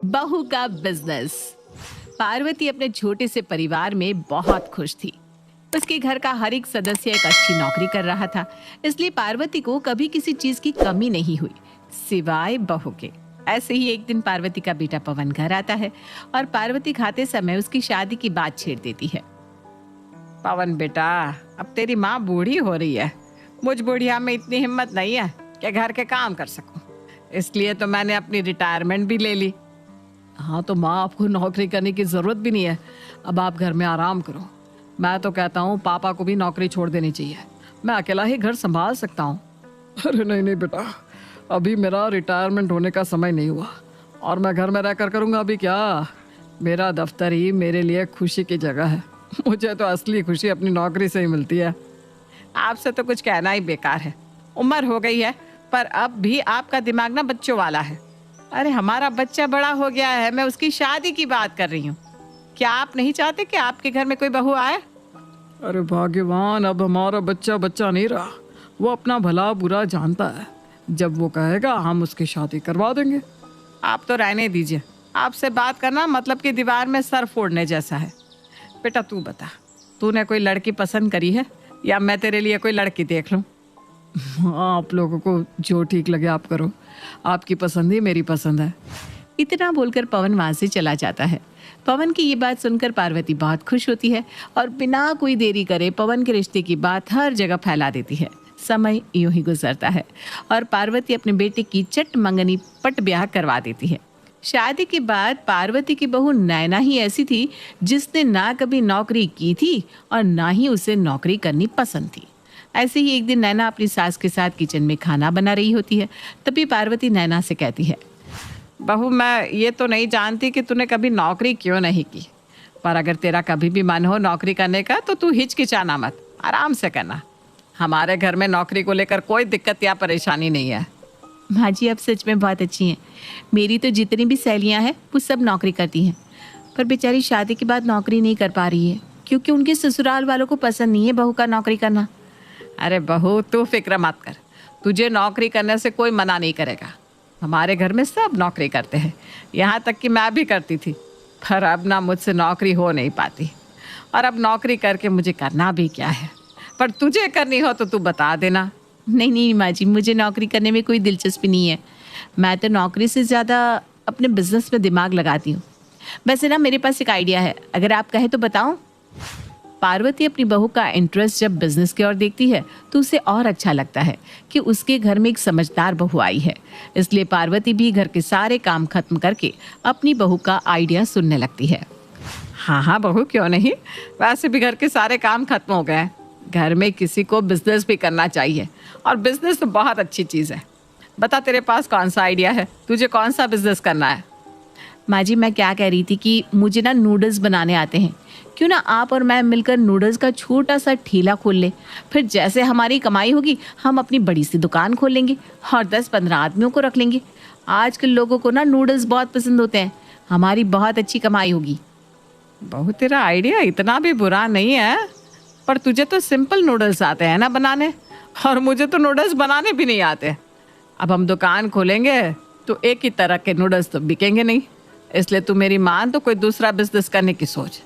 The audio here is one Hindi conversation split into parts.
बहू का बिजनेस। पार्वती अपने छोटे से परिवार में बहुत खुश थी। उसके घर का हर एक सदस्य एक अच्छी नौकरी कर रहा था, इसलिए पार्वती को कभी किसी चीज की कमी नहीं हुई, सिवाय बहू के। ऐसे ही एक दिन पार्वती का बेटा पवन घर आता है और पार्वती खाते समय उसकी शादी की बात छेड़ देती है। पवन बेटा, अब तेरी माँ बूढ़ी हो रही है। मुझ बुढ़िया में इतनी हिम्मत नहीं है कि घर के काम कर सकूं, इसलिए तो मैंने अपनी रिटायरमेंट भी ले ली। हाँ तो माँ, आपको नौकरी करने की ज़रूरत भी नहीं है। अब आप घर में आराम करो। मैं तो कहता हूँ पापा को भी नौकरी छोड़ देनी चाहिए। मैं अकेला ही घर संभाल सकता हूँ। अरे नहीं नहीं बेटा, अभी मेरा रिटायरमेंट होने का समय नहीं हुआ और मैं घर में रह कर करूँगा अभी क्या। मेरा दफ्तर ही मेरे लिए खुशी की जगह है। मुझे तो असली खुशी अपनी नौकरी से ही मिलती है। आपसे तो कुछ कहना ही बेकार है। उम्र हो गई है, पर अब भी आपका दिमाग ना बच्चों वाला है। अरे हमारा बच्चा बड़ा हो गया है, मैं उसकी शादी की बात कर रही हूँ। क्या आप नहीं चाहते कि आपके घर में कोई बहू आए? अरे भाग्यवान, अब हमारा बच्चा बच्चा नहीं रहा। वो अपना भला बुरा जानता है। जब वो कहेगा हम उसकी शादी करवा देंगे। आप तो रहने दीजिए। आपसे बात करना मतलब कि दीवार में सर फोड़ने जैसा है। बेटा तू बता, तूने कोई लड़की पसंद करी है या मैं तेरे लिए कोई लड़की देख लूं? आप लोगों को जो ठीक लगे आप करो। आपकी पसंद ही मेरी पसंद है। इतना बोलकर पवन वहां से चला जाता है। पवन की ये बात सुनकर पार्वती बहुत खुश होती है और बिना कोई देरी करे पवन के रिश्ते की बात हर जगह फैला देती है। समय यूं ही गुजरता है और पार्वती अपने बेटे की चट मंगनी पट ब्याह करवा देती है। शादी के बाद पार्वती की बहू नैना ही ऐसी थी जिसने ना कभी नौकरी की थी और ना ही उसे नौकरी करनी पसंद थी। ऐसे ही एक दिन नैना अपनी सास के साथ किचन में खाना बना रही होती है। तभी पार्वती नैना से कहती है, बहू मैं ये तो नहीं जानती कि तूने कभी नौकरी क्यों नहीं की, पर अगर तेरा कभी भी मन हो नौकरी करने का तो तू हिचकिचाना मत, आराम से करना। हमारे घर में नौकरी को लेकर कोई दिक्कत या परेशानी नहीं है। माँ जी आप सच में बहुत अच्छी हैं। मेरी तो जितनी भी सहेलियाँ हैं वो सब नौकरी करती हैं, पर बेचारी शादी के बाद नौकरी नहीं कर पा रही है क्योंकि उनके ससुराल वालों को पसंद नहीं है बहू का नौकरी करना। अरे बहू तू फिक्र मत कर, तुझे नौकरी करने से कोई मना नहीं करेगा। हमारे घर में सब नौकरी करते हैं, यहाँ तक कि मैं भी करती थी, पर अब ना मुझसे नौकरी हो नहीं पाती। और अब नौकरी करके मुझे करना भी क्या है, पर तुझे करनी हो तो तू बता देना। नहीं नहीं माँ जी, मुझे नौकरी करने में कोई दिलचस्पी नहीं है। मैं तो नौकरी से ज़्यादा अपने बिजनेस में दिमाग लगाती हूँ। वैसे ना मेरे पास एक आइडिया है, अगर आप कहें तो बताऊँ? पार्वती अपनी बहू का इंटरेस्ट जब बिजनेस की ओर देखती है तो उसे और अच्छा लगता है कि उसके घर में एक समझदार बहू आई है। इसलिए पार्वती भी घर के सारे काम खत्म करके अपनी बहू का आइडिया सुनने लगती है। हाँ हाँ बहू, क्यों नहीं। वैसे भी घर के सारे काम खत्म हो गए हैं। घर में किसी को बिजनेस भी करना चाहिए और बिजनेस तो बहुत अच्छी चीज़ है। बता तेरे पास कौन सा आइडिया है, तुझे कौन सा बिजनेस करना है? माँ जी मैं क्या कह रही थी कि मुझे ना नूडल्स बनाने आते हैं। क्यों ना आप और मैं मिलकर नूडल्स का छोटा सा ठेला खोल लें। फिर जैसे हमारी कमाई होगी हम अपनी बड़ी सी दुकान खोल लेंगे और 10-15 आदमियों को रख लेंगे। आजकल लोगों को ना नूडल्स बहुत पसंद होते हैं। हमारी बहुत अच्छी कमाई होगी। बहू तेरा आइडिया इतना भी बुरा नहीं है, पर तुझे तो सिंपल नूडल्स आते हैं ना बनाने, और मुझे तो नूडल्स बनाने भी नहीं आते। अब हम दुकान खोलेंगे तो एक ही तरह के नूडल्स तो बिकेंगे नहीं, इसलिए तू मेरी मान तो कोई दूसरा बिजनेस करने की सोच।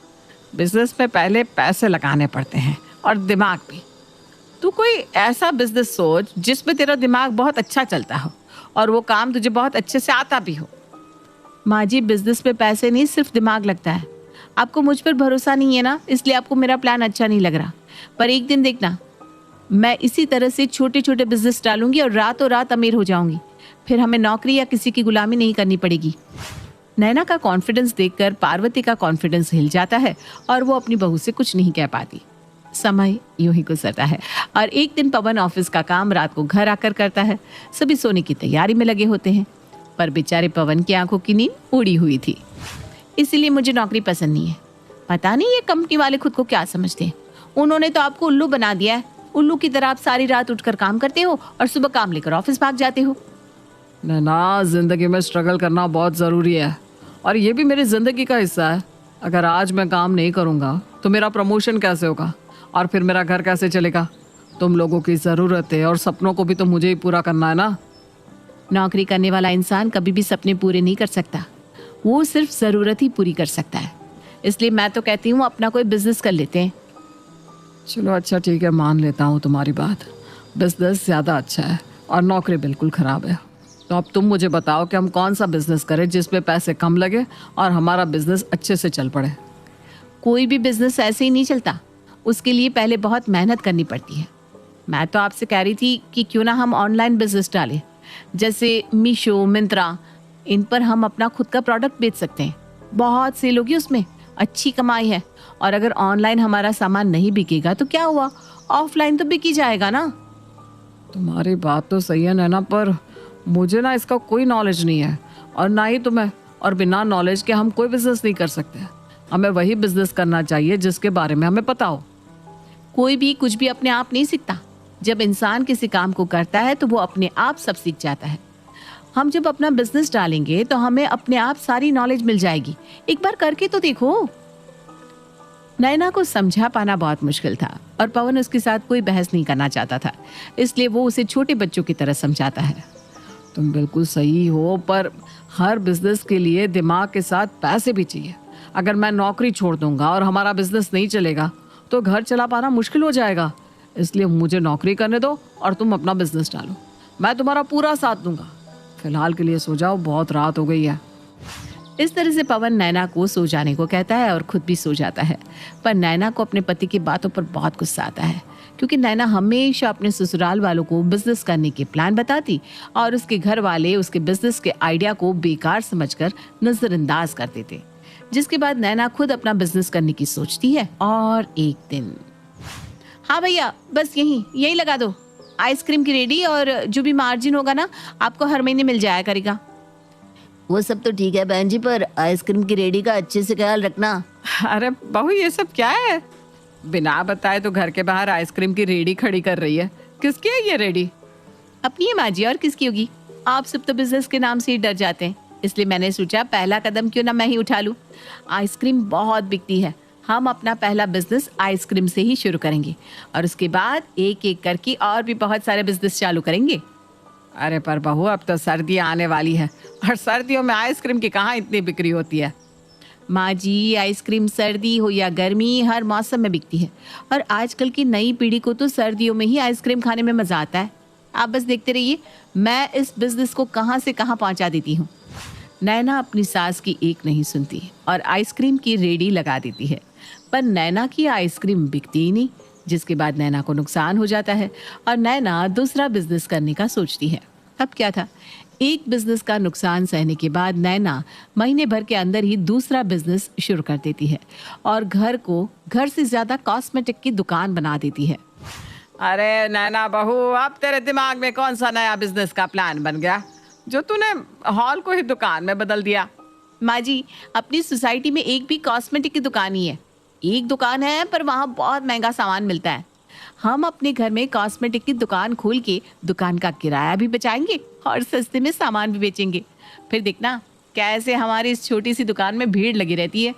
बिजनेस में पहले पैसे लगाने पड़ते हैं और दिमाग भी। तू कोई ऐसा बिजनेस सोच जिसमें तेरा दिमाग बहुत अच्छा चलता हो और वो काम तुझे बहुत अच्छे से आता भी हो। माँ जी बिजनेस में पैसे नहीं सिर्फ दिमाग लगता है। आपको मुझ पर भरोसा नहीं है ना, इसलिए आपको मेरा प्लान अच्छा नहीं लग रहा। पर एक दिन देखना, मैं इसी तरह से छोटे छोटे बिजनेस डालूंगी और रातों रात अमीर हो जाऊंगी। फिर हमें नौकरी या किसी की गुलामी नहीं करनी पड़ेगी। नैना का कॉन्फिडेंस देखकर पार्वती का कॉन्फिडेंस हिल जाता है और वो अपनी बहू से कुछ नहीं कह पाती। समय यूं ही गुजरता है और एक दिन पवन ऑफिस का काम रात को घर आकर करता है। सभी सोने की तैयारी में लगे होते हैं, पर बेचारे पवन की आंखों की नींद उड़ी हुई थी। इसीलिए मुझे नौकरी पसंद नहीं है। पता नहीं ये कंपनी वाले खुद को क्या समझते हैं। उन्होंने तो आपको उल्लू बना दिया है। उल्लू की तरह आप सारी रात उठकर काम करते हो और सुबह काम लेकर ऑफिस भाग जाते हो। ना, जिंदगी में स्ट्रगल करना बहुत ज़रूरी है और ये भी मेरी ज़िंदगी का हिस्सा है। अगर आज मैं काम नहीं करूँगा तो मेरा प्रमोशन कैसे होगा और फिर मेरा घर कैसे चलेगा? तुम लोगों की ज़रूरतें और सपनों को भी तो मुझे ही पूरा करना है ना। नौकरी करने वाला इंसान कभी भी सपने पूरे नहीं कर सकता। वो सिर्फ ज़रूरत ही पूरी कर सकता है। इसलिए मैं तो कहती हूँ अपना कोई बिजनेस कर लेते हैं। चलो अच्छा ठीक है, मान लेता हूँ तुम्हारी बात। बिजनेस ज़्यादा अच्छा है और नौकरी बिल्कुल ख़राब है। तो अब तुम मुझे बताओ कि हम कौन सा बिजनेस करें जिसमें पैसे कम लगे और हमारा बिजनेस अच्छे से चल पड़े। कोई भी बिजनेस ऐसे ही नहीं चलता, उसके लिए पहले बहुत मेहनत करनी पड़ती है। मैं तो आपसे कह रही थी कि क्यों ना हम ऑनलाइन बिजनेस डालें, जैसे मीशो, मिंत्रा। इन पर हम अपना खुद का प्रोडक्ट बेच सकते हैं। बहुत सेल होगी, उसमें अच्छी कमाई है। और अगर ऑनलाइन हमारा सामान नहीं बिकेगा तो क्या हुआ, ऑफलाइन तो बिक ही जाएगा ना। तुम्हारी बात तो सही है नैना, पर मुझे ना इसका कोई नॉलेज नहीं है और ना ही तुम्हें। और बिना नॉलेज के हम कोई बिजनेस नहीं कर सकते। हमें वही बिजनेस करना चाहिए जिसके बारे में हमें पता हो। कोई भी कुछ भी अपने आप नहीं सीखता। जब इंसान किसी काम को करता है तो वो अपने आप सब सीख जाता है। हम जब अपना बिजनेस डालेंगे तो हमें अपने आप सारी नॉलेज मिल जाएगी। एक बार करके तो देखो। नैना को समझा पाना बहुत मुश्किल था और पवन उसके साथ कोई बहस नहीं करना चाहता था, इसलिए वो उसे छोटे बच्चों की तरह समझाता है। तुम बिल्कुल सही हो, पर हर बिजनेस के लिए दिमाग के साथ पैसे भी चाहिए। अगर मैं नौकरी छोड़ दूंगा और हमारा बिजनेस नहीं चलेगा तो घर चला पाना मुश्किल हो जाएगा। इसलिए मुझे नौकरी करने दो और तुम अपना बिजनेस डालो। मैं तुम्हारा पूरा साथ दूंगा। फिलहाल के लिए सो जाओ, बहुत रात हो गई है। इस तरह से पवन नैना को सो जाने को कहता है और खुद भी सो जाता है। पर नैना को अपने पति की बातों पर बहुत गुस्सा आता है, क्योंकि नैना हमेशा अपने ससुराल वालों को बिजनेस करने के प्लान बताती और उसके घर वाले उसके बिजनेस के आइडिया को बेकार समझकर नजरअंदाज कर देते। जिसके बाद नैना खुद अपना बिजनेस करने की सोचती है। और एक दिन, हाँ भैया, बस यही लगा दो। आइसक्रीम की रेडी, और जो भी मार्जिन होगा ना आपको हर महीने मिल जाया करेगा। वो सब तो ठीक है बहन जी, पर आइसक्रीम की रेडी का अच्छे से ख्याल रखना। अरे बहू, ये सब क्या है? बिना बताए तो घर के बाहर आइसक्रीम की रेडी खड़ी कर रही है। किसकी है ये रेडी? अपनी है माँ जी, और किसकी होगी। आप सब तो बिजनेस के नाम से ही डर जाते हैं, इसलिए मैंने सोचा पहला कदम क्यों ना मैं ही उठा लूं। आइसक्रीम बहुत बिकती है, हम अपना पहला बिजनेस आइसक्रीम से ही शुरू करेंगे और उसके बाद एक एक करके और भी बहुत सारे बिजनेस चालू करेंगे। अरे पर बहू, अब तो सर्दियाँ आने वाली है और सर्दियों में आइसक्रीम की कहाँ इतनी बिक्री होती है। माँ जी, आइसक्रीम सर्दी हो या गर्मी हर मौसम में बिकती है, और आजकल की नई पीढ़ी को तो सर्दियों में ही आइसक्रीम खाने में मजा आता है। आप बस देखते रहिए, मैं इस बिजनेस को कहाँ से कहाँ पहुँचा देती हूँ। नैना अपनी सास की एक नहीं सुनती और आइसक्रीम की रेडी लगा देती है, पर नैना की आइसक्रीम बिकती ही नहीं, जिसके बाद नैना को नुकसान हो जाता है और नैना दूसरा बिजनेस करने का सोचती है। अब क्या था, एक बिजनेस का नुकसान सहने के बाद नैना महीने भर के अंदर ही दूसरा बिजनेस शुरू कर देती है और घर से ज्यादा कॉस्मेटिक की दुकान बना देती है। अरे नैना बहू, अब तेरे दिमाग में कौन सा नया बिजनेस का प्लान बन गया जो तूने हॉल को ही दुकान में बदल दिया? माँ जी, अपनी सोसाइटी में एक भी कॉस्मेटिक की दुकान ही है। एक दुकान है पर वहाँ बहुत महंगा सामान मिलता है। हम अपने घर में कॉस्मेटिक की दुकान खोल के दुकान का किराया भी बचाएंगे और सस्ते में सामान भी बेचेंगे। फिर देखना कैसे हमारी इस छोटी सी दुकान में भीड़ लगी रहती है।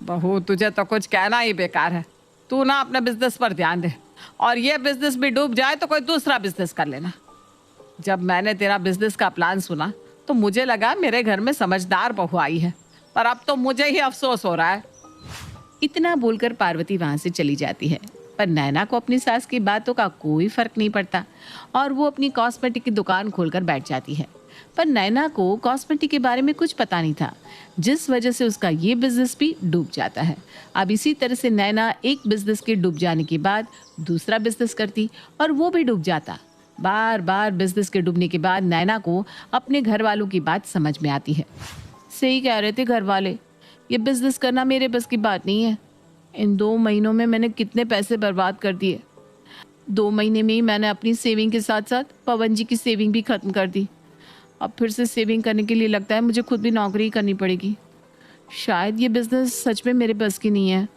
बहू, तुझे तो कुछ कहना ही बेकार है। तू ना अपने बिजनेस पर ध्यान दे, और ये बिजनेस भी डूब जाए तो कोई दूसरा बिजनेस कर लेना। जब मैंने तेरा बिजनेस का प्लान सुना तो मुझे लगा मेरे घर में समझदार बहू आई है, पर अब तो मुझे ही अफसोस हो रहा है। इतना बोलकर पार्वती वहां से चली जाती है, पर नैना को अपनी सास की बातों का कोई फर्क नहीं पड़ता और वो अपनी कॉस्मेटिक की दुकान खोलकर बैठ जाती है। पर नैना को कॉस्मेटिक के बारे में कुछ पता नहीं था, जिस वजह से उसका ये बिजनेस भी डूब जाता है। अब इसी तरह से नैना एक बिजनेस के डूब जाने के बाद दूसरा बिजनेस करती और वो भी डूब जाता। बार बार बिजनेस के डूबने के बाद नैना को अपने घर वालों की बात समझ में आती है। सही कह रहे थे घर वाले, ये बिजनेस करना मेरे बस की बात नहीं है। इन 2 महीनों में मैंने कितने पैसे बर्बाद कर दिए। 2 महीने में ही मैंने अपनी सेविंग के साथ साथ पवन जी की सेविंग भी खत्म कर दी। अब फिर से सेविंग करने के लिए लगता है मुझे खुद भी नौकरी करनी पड़ेगी। शायद ये बिजनेस सच में मेरे बस की नहीं है।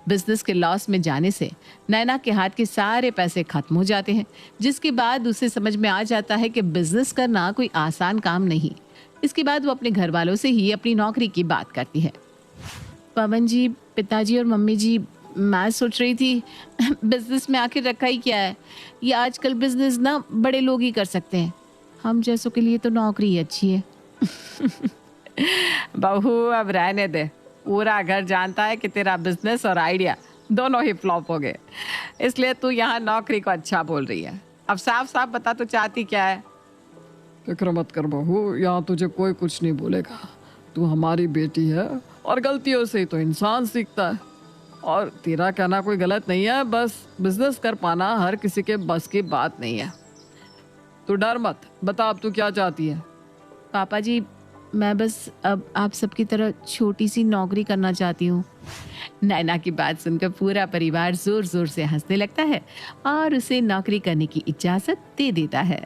बिजनेस के लॉस में जाने से नैना के हाथ के सारे पैसे खत्म हो जाते हैं, जिसके बाद उसे समझ में आ जाता है कि बिजनेस करना कोई आसान काम नहीं। इसके बाद वो अपने घर वालों से ही अपनी नौकरी की बात करती है। पवन जी, पिताजी और मम्मी जी, मैं सोच रही थी बिजनेस में आखिर रखा ही क्या है। ये आजकल बिजनेस ना बड़े लोग ही कर सकते हैं, हम जैसों के लिए तो नौकरी ही अच्छी है। बहू अब रहने दे, पूरा घर जानता है कि तेरा बिजनेस और आइडिया दोनों ही फ्लॉप हो गए, इसलिए तू यहाँ नौकरी को अच्छा बोल रही है। अब साफ साफ बता तू चाहती क्या है? फिक्र मत कर बहू, यहाँ तुझे कोई कुछ नहीं बोलेगा। तू हमारी बेटी है और गलतियों से ही तो इंसान सीखता है। और तेरा कहना कोई गलत नहीं है, बस बिजनेस कर पाना हर किसी के बस की बात नहीं है। तू डर मत, बता अब तू क्या चाहती है? पापा जी, मैं बस अब आप सबकी तरह छोटी सी नौकरी करना चाहती हूँ। नैना की बात सुनकर पूरा परिवार जोर जोर से हंसने लगता है और उसे नौकरी करने की इजाज़त दे देता है।